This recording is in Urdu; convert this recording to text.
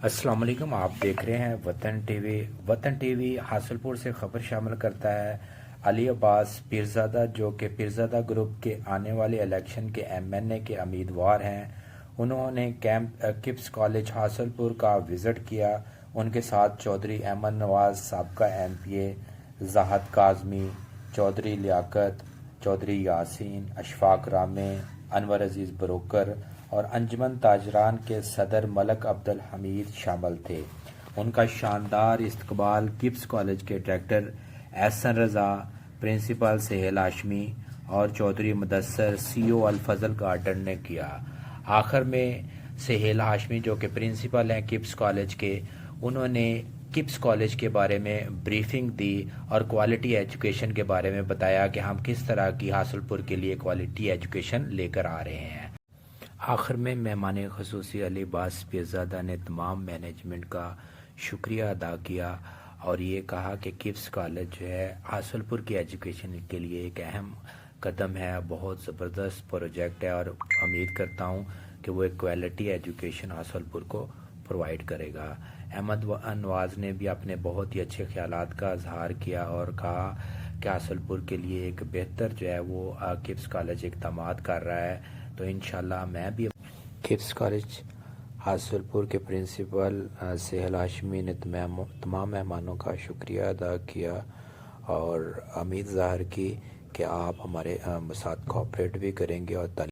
السلام علیکم، آپ دیکھ رہے ہیں وطن ٹی وی۔ وطن ٹی وی حاصل پور سے خبر شامل کرتا ہے۔ علی عباس پیرزادہ جو کہ پیرزادہ گروپ کے آنے والے الیکشن کے ایم این اے کے امیدوار ہیں، انہوں نے کپس کالج حاصل پور کا وزٹ کیا۔ ان کے ساتھ چودھری احمد نواز سابقہ ایم پی اے، زاہد کاظمی، چودھری لیاقت، چودھری یاسین، اشفاق رامے، انور عزیز بروکر اور انجمن تاجران کے صدر ملک عبدالحمید شامل تھے۔ ان کا شاندار استقبال کپس کالج کے ڈائریکٹر احسن رضا، پرنسپل سہیل ہاشمی اور چودھری مدثر سی او الفضل گارڈن نے کیا۔ آخر میں سہیل ہاشمی جو کہ پرنسپل ہیں کپس کالج کے، انہوں نے کپس کالج کے بارے میں بریفنگ دی اور کوالٹی ایجوکیشن کے بارے میں بتایا کہ ہم کس طرح کی حاصل پور کے لیے کوالٹی ایجوکیشن لے کر آ رہے ہیں۔ آخر میں مہمان خصوصی علی عباس پیرزادہ نے تمام مینجمنٹ کا شکریہ ادا کیا اور یہ کہا کہ کپس کالج جو ہے حاصل پور کی ایجوکیشن کے لیے ایک اہم قدم ہے، بہت زبردست پروجیکٹ ہے اور امید کرتا ہوں کہ وہ ایک کوالٹی ایجوکیشن حاصل پور کو پرووائڈ کرے گا۔ احمد نواز نے بھی اپنے بہت ہی اچھے خیالات کا اظہار کیا اور کہا کہ حاصل پور کے لیے ایک بہتر جو ہے وہ کپس کالج اقدامات کر رہا ہے، تو انشاءاللہ میں بھی کپس کالج حاصل پور کے پرنسپل سہیل ہاشمی نے تمام مہمانوں کا شکریہ ادا کیا اور امید ظاہر کی کہ آپ ہمارے ساتھ کوآپریٹ بھی کریں گے اور